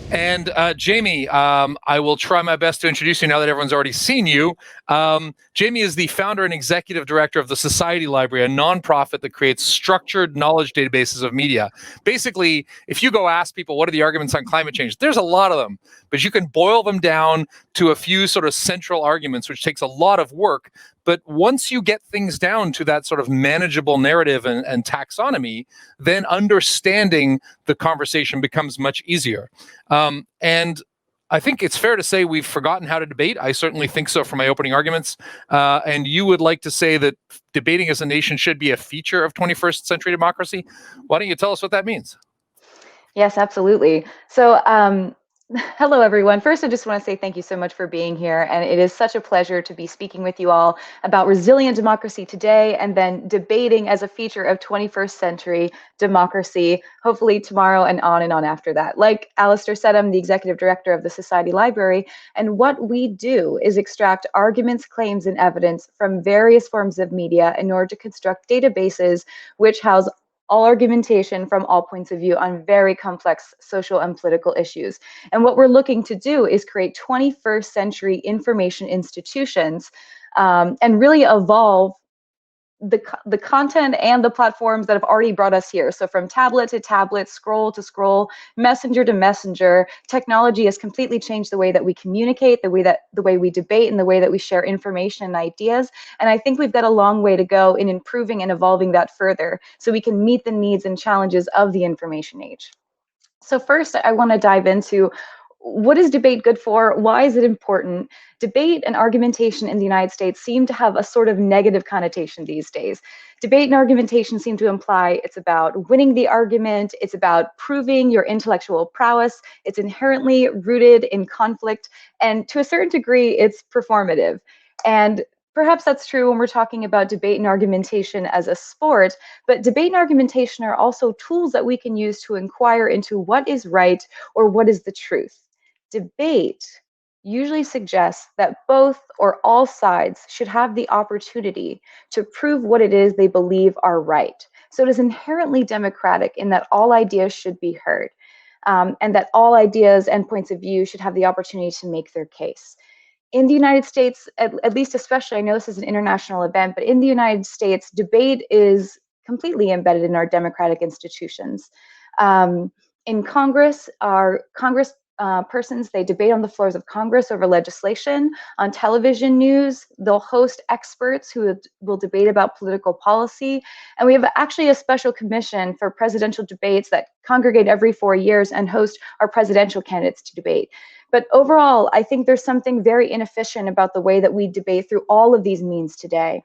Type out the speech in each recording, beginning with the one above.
And Jamie, I will try my best to introduce you now that everyone's already seen you. Jamie is the founder and executive director of the Society Library, a nonprofit that creates structured knowledge databases of media. Basically, if you go ask people what are the arguments on climate change, there's a lot of them, but you can boil them down to a few sort of central arguments, which takes a lot of work. But once you get things down to that sort of manageable narrative and taxonomy, then understanding the conversation becomes much easier. And I think it's fair to say we've forgotten how to debate. I certainly think so from my opening arguments. And you would like to say that debating as a nation should be a feature of 21st century democracy. Why don't you tell us what that means? Yes, absolutely. So, hello, everyone. First, I just want to say thank you so much for being here. And it is such a pleasure to be speaking with you all about resilient democracy today and then debating as a feature of 21st century democracy, hopefully tomorrow and on after that. Like Alistair said, I'm the executive director of the Society Library. And what we do is extract arguments, claims, and evidence from various forms of media in order to construct databases which house all argumentation from all points of view on very complex social and political issues. And what we're looking to do is create 21st century information institutions and really evolve the content and the platforms that have already brought us here. So from tablet to tablet, scroll to scroll, messenger to messenger, technology has completely changed the way that we communicate, the way we debate, and the way that we share information and ideas. And I think we've got a long way to go in improving and evolving that further so we can meet the needs and challenges of the information age. So first, I want to dive into what is debate good for? Why is it important? Debate and argumentation in the United States seem to have a sort of negative connotation these days. Debate and argumentation seem to imply it's about winning the argument, it's about proving your intellectual prowess, it's inherently rooted in conflict, and to a certain degree, it's performative. And perhaps that's true when we're talking about debate and argumentation as a sport, but debate and argumentation are also tools that we can use to inquire into what is right or what is the truth. Debate usually suggests that both or all sides should have the opportunity to prove what it is they believe are right. So it is inherently democratic in that all ideas should be heard, and that all ideas and points of view should have the opportunity to make their case. In the United States, at least especially, I know this is an international event, but in the United States, debate is completely embedded in our democratic institutions. In Congress, our Congress persons, they debate on the floors of Congress over legislation. On television news, they'll host experts who will debate about political policy. And we have actually a special commission for presidential debates that congregate every 4 years and host our presidential candidates to debate. But overall, I think there's something very inefficient about the way that we debate through all of these means today.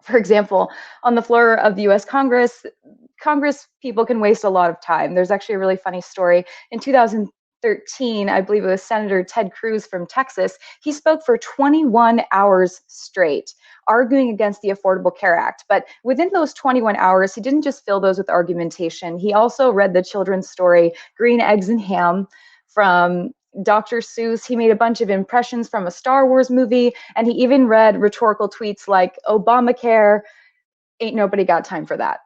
For example, on the floor of the US Congress people can waste a lot of time. There's actually a really funny story. In 2013, I believe it was Senator Ted Cruz from Texas, he spoke for 21 hours straight, arguing against the Affordable Care Act. But within those 21 hours, he didn't just fill those with argumentation. He also read the children's story, Green Eggs and Ham, from Dr. Seuss. He made a bunch of impressions from a Star Wars movie, and he even read rhetorical tweets like Obamacare, ain't nobody got time for that.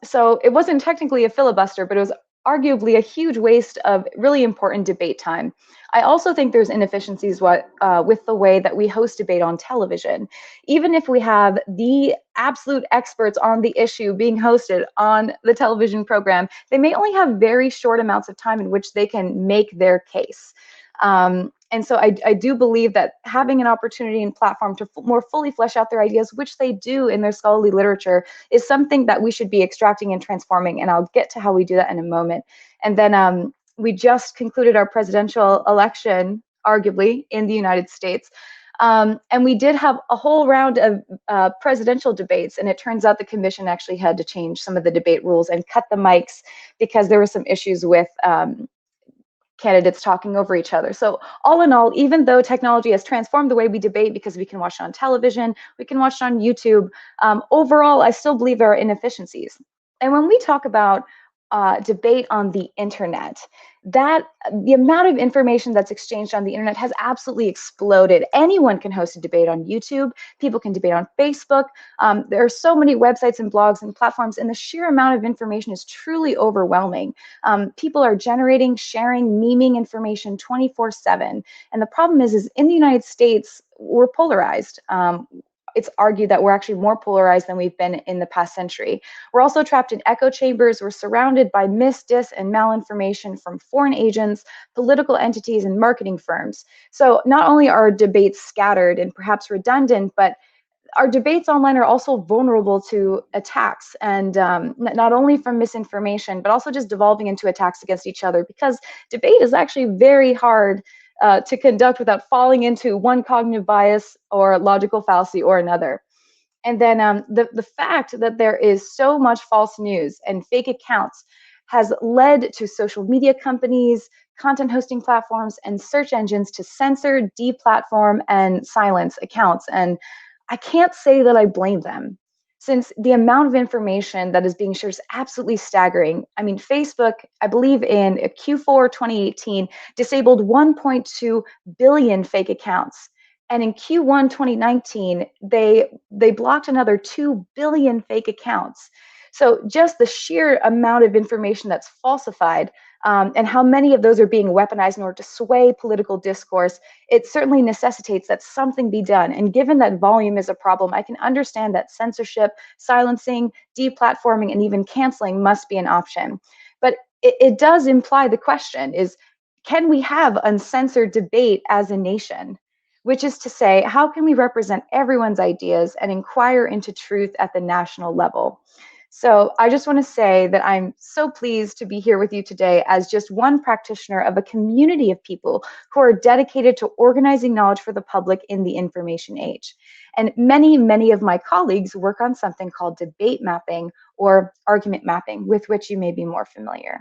So it wasn't technically a filibuster, but it was arguably a huge waste of really important debate time. I also think there's inefficiencies with the way that we host debate on television. Even if we have the absolute experts on the issue being hosted on the television program, they may only have very short amounts of time in which they can make their case. And so I do believe that having an opportunity and platform to more fully flesh out their ideas, which they do in their scholarly literature, is something that we should be extracting and transforming. And I'll get to how we do that in a moment. And then we just concluded our presidential election, arguably, in the United States. And we did have a whole round of presidential debates, and it turns out the commission actually had to change some of the debate rules and cut the mics because there were some issues with candidates talking over each other. So all in all, even though technology has transformed the way we debate because we can watch it on television, we can watch it on YouTube, overall, I still believe there are inefficiencies. And when we talk about debate on the internet, that the amount of information that's exchanged on the internet has absolutely exploded. Anyone can host a debate on YouTube. People can debate on Facebook. There are so many websites and blogs and platforms, and the sheer amount of information is truly overwhelming. People are generating, sharing, memeing information 24/7. And the problem is in the United States, we're polarized. It's argued that we're actually more polarized than we've been in the past century. We're also trapped in echo chambers. We're surrounded by mis, dis, and malinformation from foreign agents, political entities, and marketing firms. So not only are debates scattered and perhaps redundant, but our debates online are also vulnerable to attacks, and not only from misinformation, but also just devolving into attacks against each other, because debate is actually very hard to conduct without falling into one cognitive bias or logical fallacy or another. And then the fact that there is so much false news and fake accounts has led to social media companies, content hosting platforms, and search engines to censor, deplatform, and silence accounts. And I can't say that I blame them, since the amount of information that is being shared is absolutely staggering. I mean, Facebook, I believe in Q4 2018, disabled 1.2 billion fake accounts. And in Q1 2019, they blocked another 2 billion fake accounts. So just the sheer amount of information that's falsified, and how many of those are being weaponized in order to sway political discourse, it certainly necessitates that something be done. And given that volume is a problem, I can understand that censorship, silencing, deplatforming, and even canceling must be an option. But it does imply the question is, can we have uncensored debate as a nation? Which is to say, how can we represent everyone's ideas and inquire into truth at the national level? So I just want to say that I'm so pleased to be here with you today as just one practitioner of a community of people who are dedicated to organizing knowledge for the public in the information age. And many, many of my colleagues work on something called debate mapping or argument mapping, with which you may be more familiar.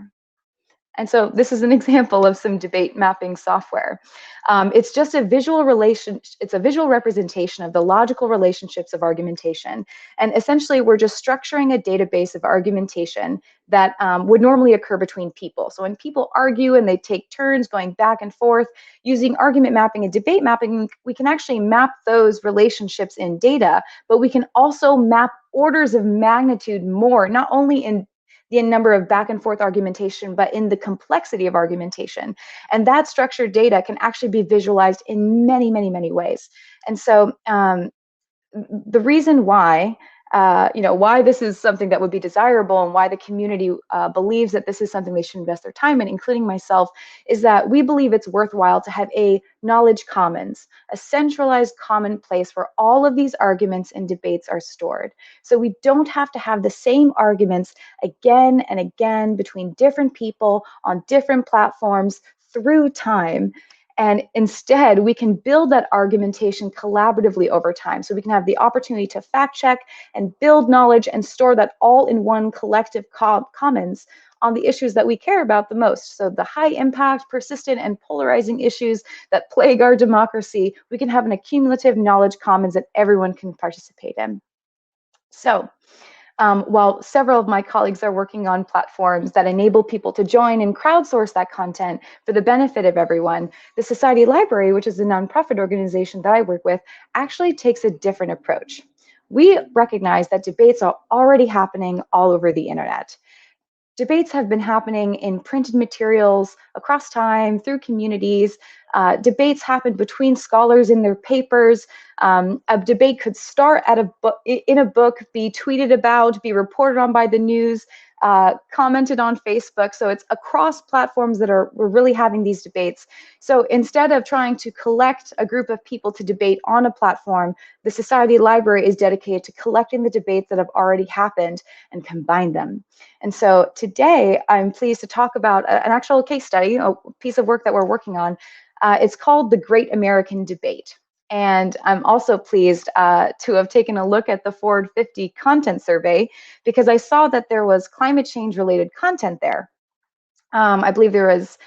And so this is an example of some debate mapping software. It's just a visual it's a visual representation of the logical relationships of argumentation. And essentially, we're just structuring a database of argumentation that would normally occur between people. So when people argue and they take turns going back and forth, using argument mapping and debate mapping, we can actually map those relationships in data, but we can also map orders of magnitude more, not only in the number of back and forth argumentation, but in the complexity of argumentation. And that structured data can actually be visualized in many, many, many ways. And so the reason why, why this is something that would be desirable and why the community believes that this is something they should invest their time in, including myself, is that we believe it's worthwhile to have a knowledge commons, a centralized common place where all of these arguments and debates are stored. So we don't have to have the same arguments again and again between different people on different platforms through time. And instead, we can build that argumentation collaboratively over time. So we can have the opportunity to fact check and build knowledge and store that all in one collective commons on the issues that we care about the most. So the high impact, persistent, and polarizing issues that plague our democracy, we can have an accumulative knowledge commons that everyone can participate in. So while several of my colleagues are working on platforms that enable people to join and crowdsource that content for the benefit of everyone, the Society Library, which is a nonprofit organization that I work with, actually takes a different approach. We recognize that debates are already happening all over the internet. Debates have been happening in printed materials across time, through communities. Debates happen between scholars in their papers. A debate could start at in a book, be tweeted about, be reported on by the news, commented on Facebook. So it's across platforms that we're really having these debates. So instead of trying to collect a group of people to debate on a platform, the Society Library is dedicated to collecting the debates that have already happened and combine them. And so today I'm pleased to talk about an actual case study, a piece of work that we're working on. It's called The Great American Debate. And I'm also pleased to have taken a look at the Forward 50 content survey, because I saw that there was climate change related content there. I believe there was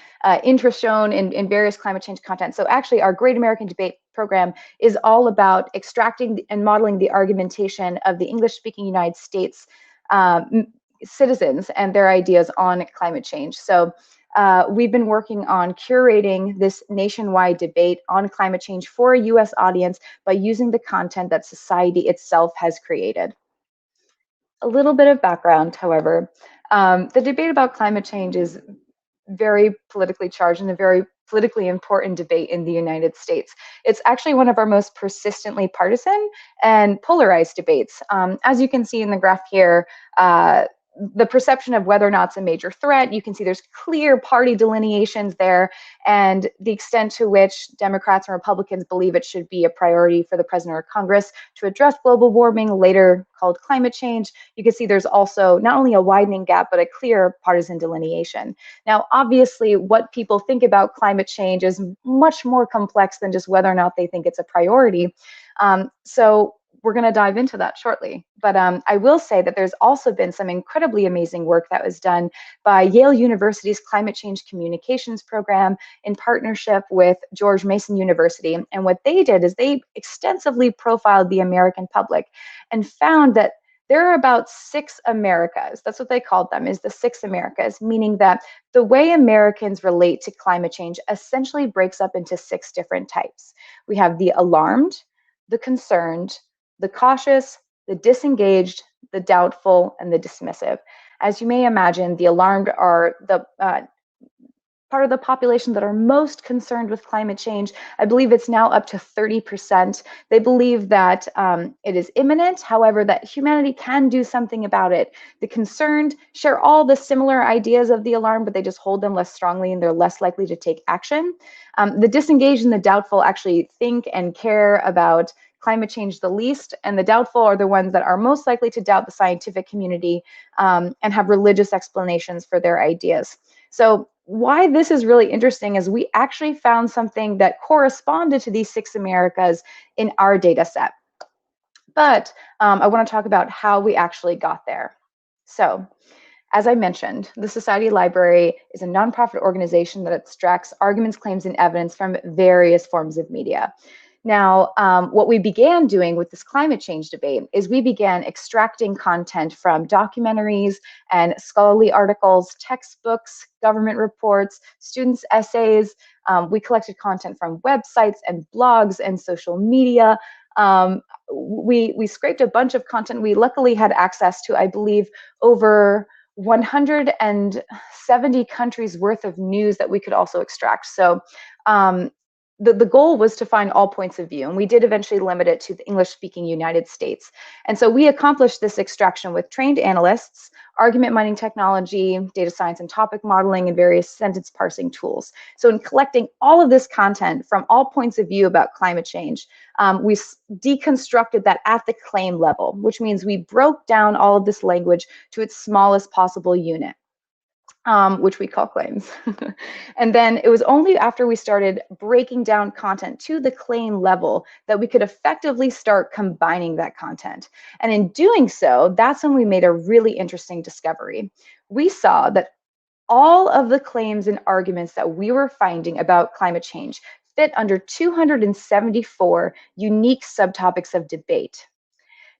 interest shown in various climate change content. So actually our Great American Debate program is all about extracting and modeling the argumentation of the English speaking United States citizens and their ideas on climate change. So we've been working on curating this nationwide debate on climate change for a US audience by using the content that society itself has created. A little bit of background, however, the debate about climate change is very politically charged and a very politically important debate in the United States. It's actually one of our most persistently partisan and polarized debates. As you can see in the graph here, the perception of whether or not it's a major threat, you can see there's clear party delineations there, and the extent to which Democrats and Republicans believe it should be a priority for the president or Congress to address global warming, later called climate change. You can see there's also not only a widening gap, but a clear partisan delineation. Now, obviously, what people think about climate change is much more complex than just whether or not they think it's a priority. So we're going to dive into that shortly. But I will say that there's also been some incredibly amazing work that was done by Yale University's Climate Change Communications program in partnership with George Mason University. And what they did is they extensively profiled the American public and found that there are about 6 Americas. That's what they called them, is the 6 Americas, meaning that the way Americans relate to climate change essentially breaks up into 6 different types. We have the alarmed, the concerned, the cautious, the disengaged, the doubtful, and the dismissive. As you may imagine, the alarmed are the part of the population that are most concerned with climate change. I believe it's now up to 30%. They believe that it is imminent, however, that humanity can do something about it. The concerned share all the similar ideas of the alarm, but they just hold them less strongly and they're less likely to take action. The disengaged and the doubtful actually think and care about climate change the least, and the doubtful are the ones that are most likely to doubt the scientific community and have religious explanations for their ideas. So why this is really interesting is we actually found something that corresponded to these 6 Americas in our data set. But I want to talk about how we actually got there. So as I mentioned, the Society Library is a nonprofit organization that extracts arguments, claims, and evidence from various forms of media. Now, what we began doing with this climate change debate is we began extracting content from documentaries and scholarly articles, textbooks, government reports, students' essays. We collected content from websites and blogs and social media. We scraped a bunch of content. We luckily had access to, I believe, over 170 countries worth of news that we could also extract. So the goal was to find all points of view, and we did eventually limit it to the English-speaking United States. And so we accomplished this extraction with trained analysts, argument mining technology, data science and topic modeling, and various sentence parsing tools. So in collecting all of this content from all points of view about climate change, we deconstructed that at the claim level, which means we broke down all of this language to its smallest possible unit. Which we call claims. And then it was only after we started breaking down content to the claim level that we could effectively start combining that content. And in doing so, that's when we made a really interesting discovery. We saw that all of the claims and arguments that we were finding about climate change fit under 274 unique subtopics of debate.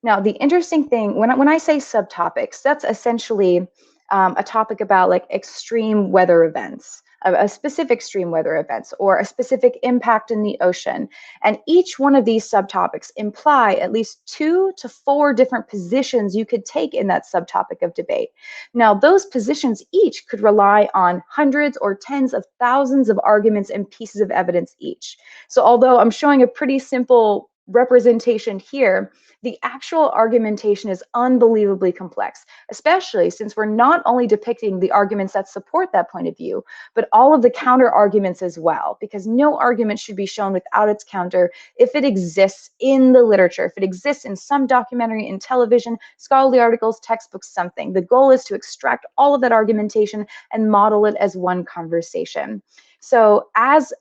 Now, the interesting thing, when I say subtopics, that's essentially a topic about like extreme weather events, a specific extreme weather events, or a specific impact in the ocean. And each one of these subtopics imply at least 2 to 4 different positions you could take in that subtopic of debate. Now, those positions each could rely on hundreds or tens of thousands of arguments and pieces of evidence each. So although I'm showing a pretty simple representation here, the actual argumentation is unbelievably complex, especially since we're not only depicting the arguments that support that point of view, but all of the counter arguments as well, because no argument should be shown without its counter if it exists in the literature, if it exists in some documentary, in television, scholarly articles, textbooks, something. The goal is to extract all of that argumentation and model it as one conversation. So as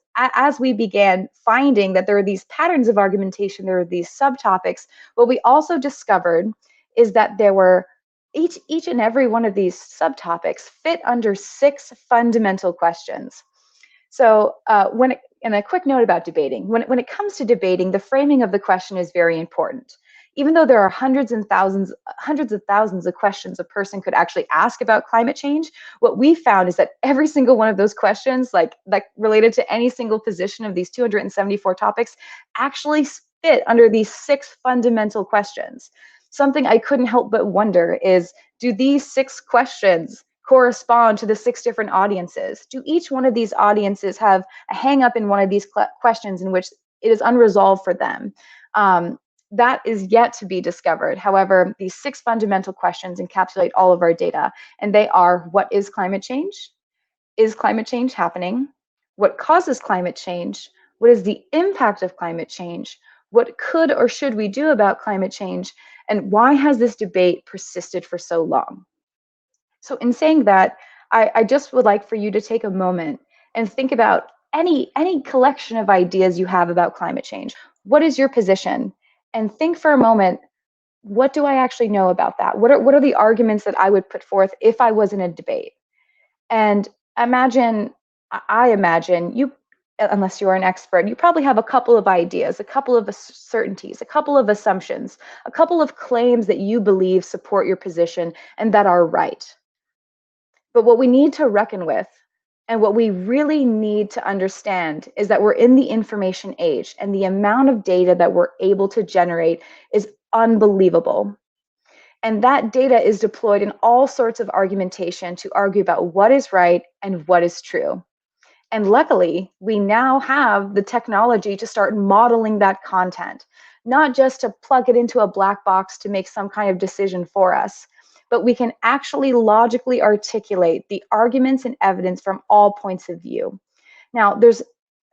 we began finding that there are these patterns of argumentation, there are these subtopics, what we also discovered is that there were each and every one of these subtopics fit under 6 fundamental questions. So and a quick note about debating. When it comes to debating, the framing of the question is very important. even though there are hundreds of thousands of questions a person could actually ask about climate change, what we found is that every single one of those questions, like related to any single position of these 274 topics, actually fit under these 6 fundamental questions. Something I couldn't help but wonder is, do these 6 questions correspond to the 6 different audiences? Do each one of these audiences have a hang up in one of these questions in which it is unresolved for them? That is yet to be discovered. However, these 6 fundamental questions encapsulate all of our data, and they are: what is climate change? Is climate change happening? What causes climate change? What is the impact of climate change? What could or should we do about climate change? And why has this debate persisted for so long? So in saying that, I just would like for you to take a moment and think about any collection of ideas you have about climate change. What is your position? And think for a moment, what do I actually know about that? What are the arguments that I would put forth if I was in a debate? And imagine, I imagine you, unless you're an expert, you probably have a couple of ideas, a couple of certainties, a couple of assumptions, a couple of claims that you believe support your position and that are right. But what we need to reckon with, and what we really need to understand, is that we're in the information age, and the amount of data that we're able to generate is unbelievable. And that data is deployed in all sorts of argumentation to argue about what is right and what is true. And luckily, we now have the technology to start modeling that content, not just to plug it into a black box to make some kind of decision for us, but we can actually logically articulate the arguments and evidence from all points of view. Now, there's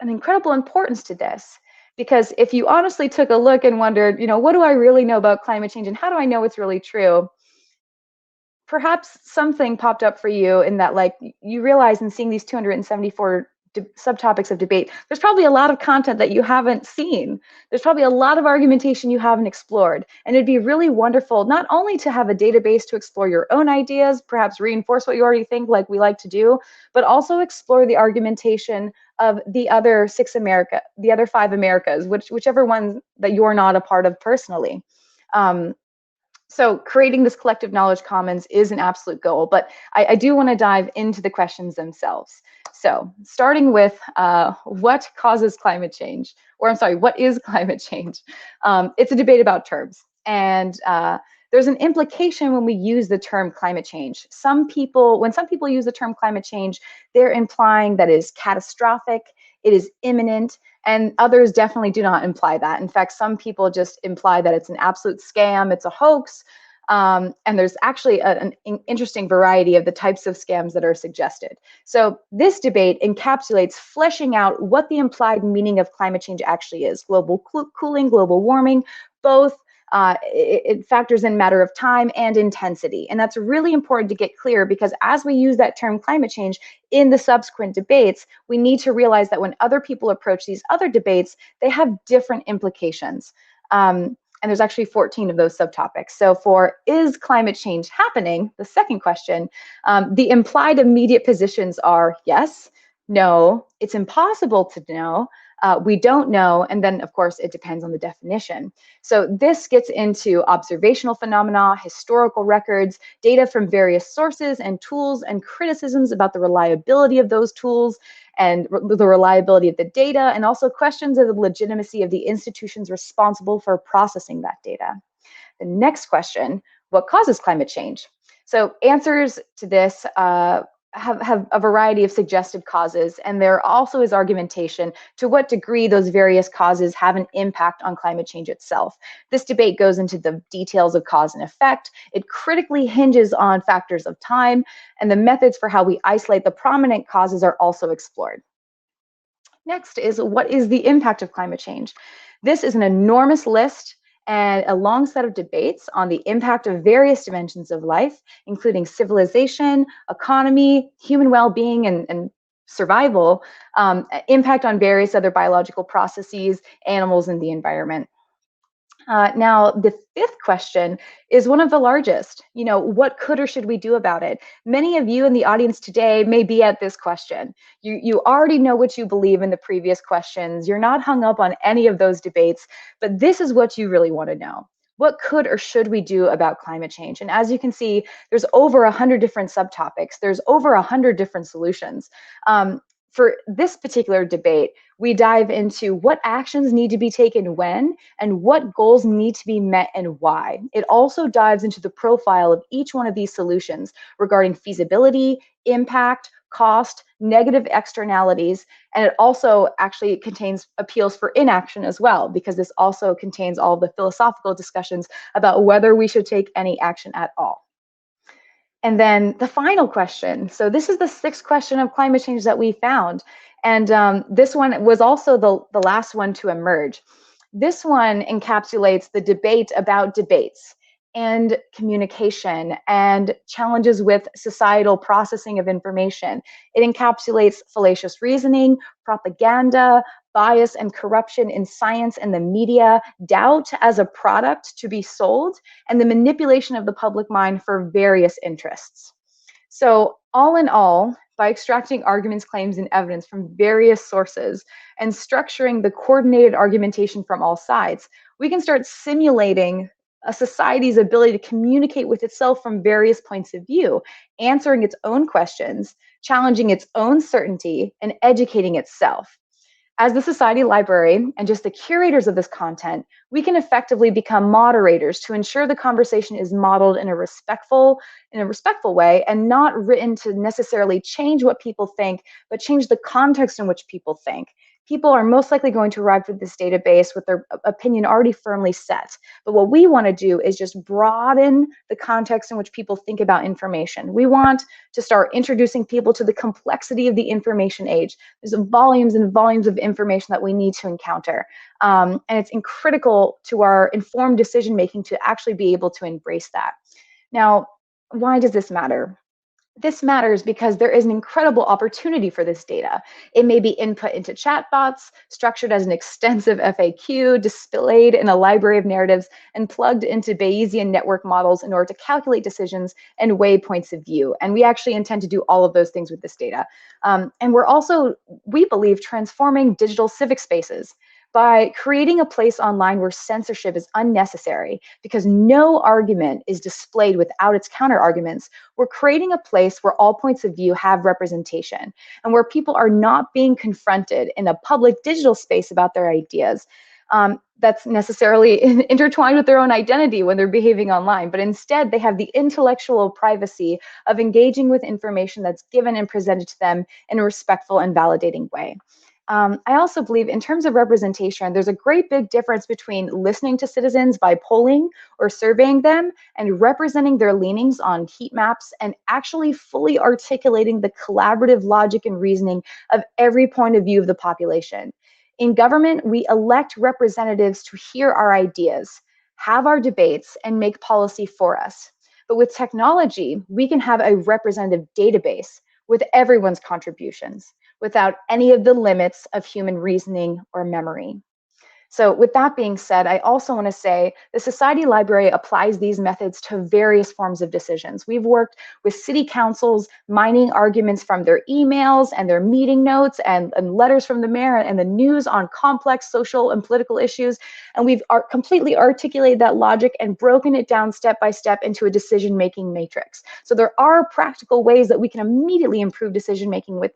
an incredible importance to this, because if you honestly took a look and wondered, what do I really know about climate change and how do I know it's really true? Perhaps something popped up for you in that, like, you realize in seeing these 274 subtopics of debate, there's probably a lot of content that you haven't seen. There's probably a lot of argumentation you haven't explored. And it'd be really wonderful not only to have a database to explore your own ideas, perhaps reinforce what you already think, like we like to do, but also explore the argumentation of the other the other 5 Americas, whichever one that you're not a part of personally. So creating this collective knowledge commons is an absolute goal, but I do want to dive into the questions themselves. So starting with what causes climate change, or I'm sorry, what is climate change? It's a debate about terms, and there's an implication when we use the term climate change. When some people use the term climate change, they're implying that it is catastrophic, it is imminent, and others definitely do not imply that. In fact, some people just imply that it's an absolute scam, it's a hoax, and there's actually an interesting variety of the types of scams that are suggested. So this debate encapsulates fleshing out what the implied meaning of climate change actually is: global cooling, global warming, both. It factors in matter of time and intensity. And that's really important to get clear, because as we use that term climate change in the subsequent debates, we need to realize that when other people approach these other debates, they have different implications. And there's actually 14 of those subtopics. So for is climate change happening, the second question, the implied immediate positions are yes, no, it's impossible to know, we don't know, and then of course it depends on the definition. So this gets into observational phenomena, historical records, data from various sources and tools, and criticisms about the reliability of those tools and the reliability of the data, and also questions of the legitimacy of the institutions responsible for processing that data. The next question: what causes climate change? So answers to this have a variety of suggested causes, and there also is argumentation to what degree those various causes have an impact on climate change itself. This debate goes into the details of cause and effect. It critically hinges on factors of time, and the methods for how we isolate the prominent causes are also explored. Next is, what is the impact of climate change? This is an enormous list and a long set of debates on the impact of various dimensions of life, including civilization, economy, human well-being, and survival, impact on various other biological processes, animals, and the environment. Now, the fifth question is one of the largest. What could or should we do about it? Many of you in the audience today may be at this question. You already know what you believe in the previous questions. You're not hung up on any of those debates, but this is what you really want to know. what could or should we do about climate change? And as you can see, there's over 100 different subtopics. There's over 100 different solutions. For this particular debate, we dive into what actions need to be taken when and what goals need to be met and why. It also dives into the profile of each one of these solutions regarding feasibility, impact, cost, negative externalities, and it also actually contains appeals for inaction as well, because this also contains all the philosophical discussions about whether we should take any action at all. And then the final question. So this is the sixth question of climate change that we found. And this one was also the last one to emerge. This one encapsulates the debate about debates and communication and challenges with societal processing of information. It encapsulates fallacious reasoning, propaganda, bias and corruption in science and the media, doubt as a product to be sold, and the manipulation of the public mind for various interests. So all in all, by extracting arguments, claims, and evidence from various sources and structuring the coordinated argumentation from all sides, we can start simulating a society's ability to communicate with itself from various points of view, answering its own questions, challenging its own certainty, and educating itself. As the Society Library and just the curators of this content, we can effectively become moderators to ensure the conversation is modeled in a respectful way and not written to necessarily change what people think, but change the context in which people think. People are most likely going to arrive at this database with their opinion already firmly set. But what we want to do is just broaden the context in which people think about information. We want to start introducing people to the complexity of the information age. There's volumes and volumes of information that we need to encounter. And it's critical to our informed decision making to actually be able to embrace that. Now, why does this matter? This matters because there is an incredible opportunity for this data. It may be input into chatbots, structured as an extensive FAQ, displayed in a library of narratives, and plugged into Bayesian network models in order to calculate decisions and weigh points of view. And we actually intend to do all of those things with this data. And we're also, we believe, transforming digital civic spaces by creating a place online where censorship is unnecessary because no argument is displayed without its counter arguments. We're creating a place where all points of view have representation and where people are not being confronted in a public digital space about their ideas that's necessarily intertwined with their own identity when they're behaving online, but instead they have the intellectual privacy of engaging with information that's given and presented to them in a respectful and validating way. I also believe in terms of representation, there's a great big difference between listening to citizens by polling or surveying them and representing their leanings on heat maps and actually fully articulating the collaborative logic and reasoning of every point of view of the population. In government, we elect representatives to hear our ideas, have our debates, and make policy for us. But with technology, we can have a representative database with everyone's contributions, without any of the limits of human reasoning or memory. So with that being said, I also want to say the Society Library applies these methods to various forms of decisions. We've worked with city councils, mining arguments from their emails and their meeting notes and letters from the mayor and the news on complex social and political issues. And we've completely articulated that logic and broken it down step by step into a decision-making matrix. So there are practical ways that we can immediately improve decision-making with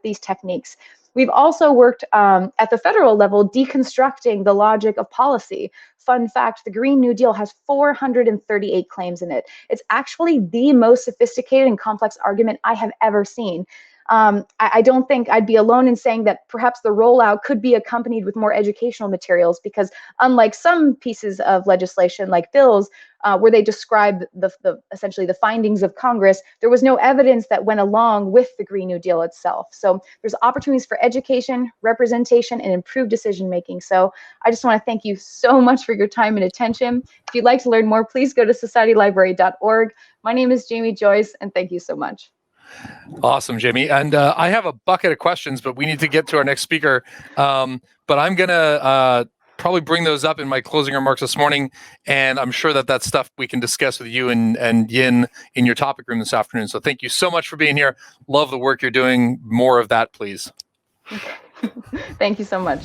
these techniques. We've also worked at the federal level deconstructing the logic of policy. Fun fact, the Green New Deal has 438 claims in it. It's actually the most sophisticated and complex argument I have ever seen. I don't think I'd be alone in saying that perhaps the rollout could be accompanied with more educational materials because unlike some pieces of legislation like bills where they describe essentially the findings of Congress, there was no evidence that went along with the Green New Deal itself. So there's opportunities for education, representation, and improved decision making. So I just want to thank you so much for your time and attention. If you'd like to learn more, please go to societylibrary.org. My name is Jamie Joyce, and thank you so much. Awesome, Jamie. And I have a bucket of questions, but we need to get to our next speaker. But I'm going to probably bring those up in my closing remarks this morning. And I'm sure that stuff we can discuss with you and Yin in your topic room this afternoon. So thank you so much for being here. Love the work you're doing. More of that, please. Thank you so much.